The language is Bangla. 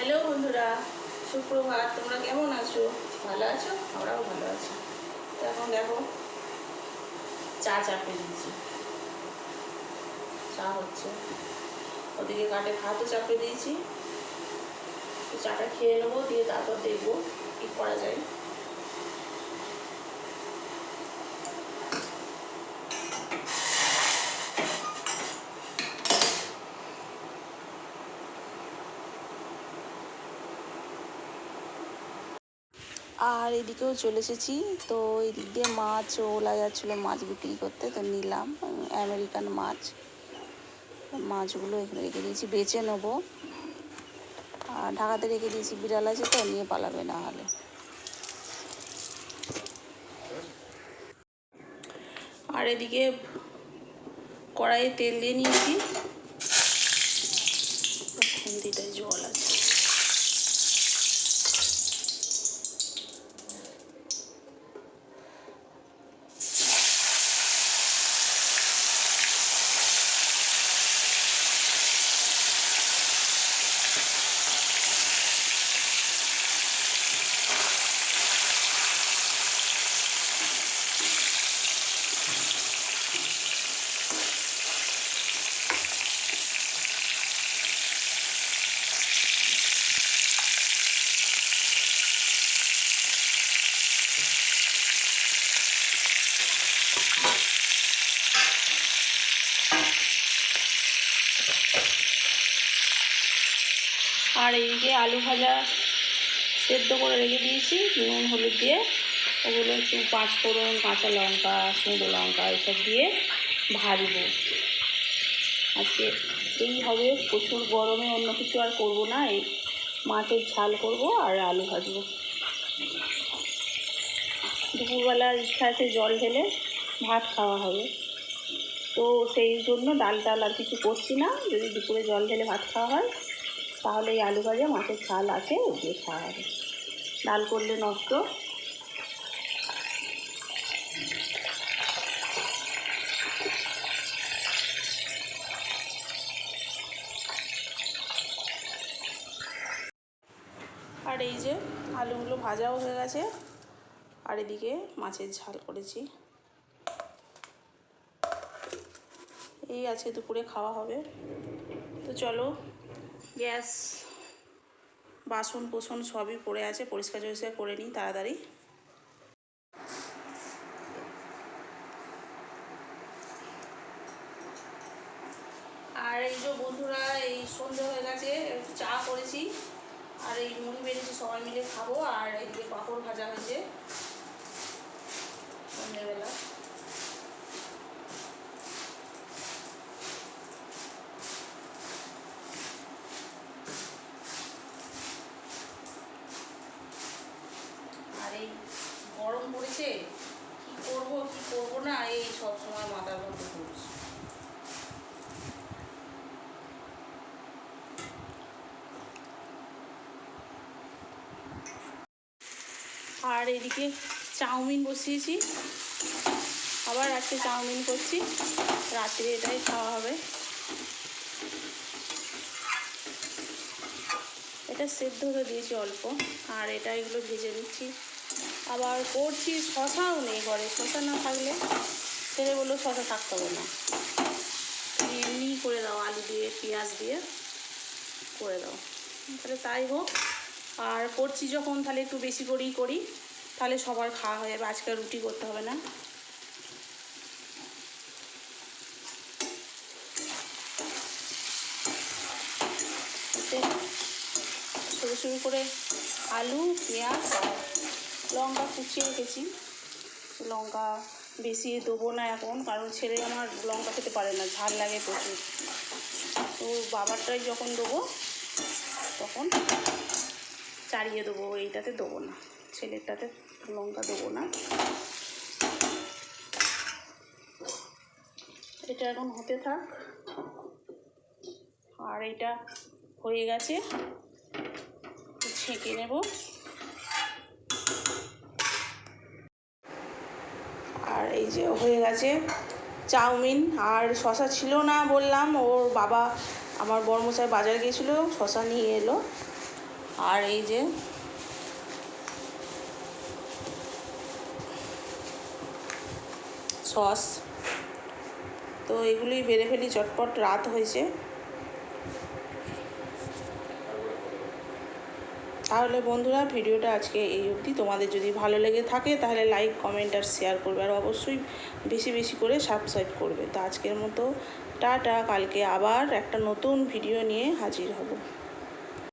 হ্যালো বন্ধুরা, সুপ্রভাত। তোমরা কেমন আছো? ভালো আছো? আমরাও ভালো আছি। তো এখন দেখো চা চাপিয়ে দিচ্ছি, চা হচ্ছে। ওদিকে কাটে ভাতও চাপিয়ে দিয়েছি। তো চাটা খেয়ে নেবো, দিয়ে তারপর দেখবো কী করা যায়। আর এদিকেও চলে এসেছি। তো এদিক দিয়ে মাছ ওলা যাচ্ছিলো মাছ বিক্রি করতে, তো নিলাম আমেরিকান মাছ। মাছগুলো এখানে রেখে দিয়েছি, বেছে নেবো। আর ঢাকাতে রেখে দিয়েছি, বিড়াল আছে তো নিয়ে পালাবে না হলে। আর এদিকে কড়াইয়ে তেল দিয়ে নিয়েছি, খুন্তিটায় জল আছে। আর এইদিকে আলু ভাজা সেদ্ধ করে রেখে দিয়েছি নুন হলুদ দিয়ে। ওগুলো একটু পাঁচফোড়ন, কাঁচা লঙ্কা, শুকনো লঙ্কা এসব দিয়ে ভাজবো। আজকে এই হবে, প্রচুর গরমে অন্য কিছু আর করবো না, এই মাছের ঝাল করব আর আলু ভাজবো। দুপুরবেলার ইচ্ছা আছে জল ঢেলে ভাত খাওয়া হবে, তো সেই জন্য ডাল আর কিছু করছি না। যদি দুপুরে জল ঢেলে ভাত খাওয়া হয় তাহলে এই আলু ভাজা মাছের ঝাল আছে ওগুলো খাওয়া হবে, ডাল করলে নষ্ট। আর এই যে আলুগুলো ভাজাও হয়ে গেছে, আর এদিকে মাছের ঝাল করেছি। এই আজকে দুপুরে খাওয়া হবে। তো চলো, গ্যাস বাসন কোসন সবই পড়ে আছে, পরিষ্কার টরিষ্কার করে নিই তাড়াতাড়ি। আর এই যে বন্ধুরা, এই সন্ধে হয়ে গেছে, একটু চা করেছি আর এই মুড়ি বেড়েছি, সবাই মিলে খাবো। আর এইদিকে পাঁপড় ভাজা হয়েছে সন্ধ্যেবেলা। আর এই গরম পড়েছে, কি করবো কি করবো না, এই সব সময় মাথার মধ্যে ঘুরছে। আর এদিকে চাউমিন বসিয়েছি, আবার আজকে চাউমিন করছি, রাত্রে এটাই খাওয়া হবে। এটা সেদ্ধ হতে দিয়েছি অল্প, আর এটা এগুলো ভেজে দিচ্ছি। আবার করছি, শশাও নেই ঘরে, শশা না থাকলে ছেলে বললো শশা থাকতে হবে না, এমনি করে দাও, আলু দিয়ে পেঁয়াজ দিয়ে করে দাও। তাহলে তাই হোক। আর করছি যখন তাহলে একটু বেশি করেই করি, তাহলে সবার খাওয়া হয়ে যাবে, আজকে রুটি করতে হবে না। সরু সরু করে আলু, পেঁয়াজ আর লঙ্কা কুচিয়ে রেখেছি। লঙ্কা বেশি দেবো না এখন, কারণ ছেলে আমার লঙ্কা খেতে পারে না, ঝাল লাগে প্রচুর। তো বাবারটাই যখন দেবো তখন চাড়িয়ে দেবো, এইটাতে দেবো না, ছেলেরটাতে লঙ্কা দেবো না। এটা এখন হতে থাক। আর এটা হয়ে গেছে, ছেঁকে নেব। আর এই যে হয়ে গেছে চাউমিন। আর শশা ছিল না বললাম, ওর বাবা আমার বড়মশাই বাজারে গিয়েছিলো, শশা নিয়ে এলো, আর এই যে সস, তো এগুলি বেড়ে ফেলি চটপট, রাত হয়েছে। তাহলে বন্ধুরা ভিডিওটা আজকে এই অবধি। তোমাদের যদি ভালো লেগে থাকে তাহলে লাইক, কমেন্ট আর শেয়ার করবে, আর অবশ্যই বেশি বেশি করে সাবস্ক্রাইব করবে। তো আজকের মতো টাটা, কালকে আবার একটা নতুন ভিডিও নিয়ে হাজির হব।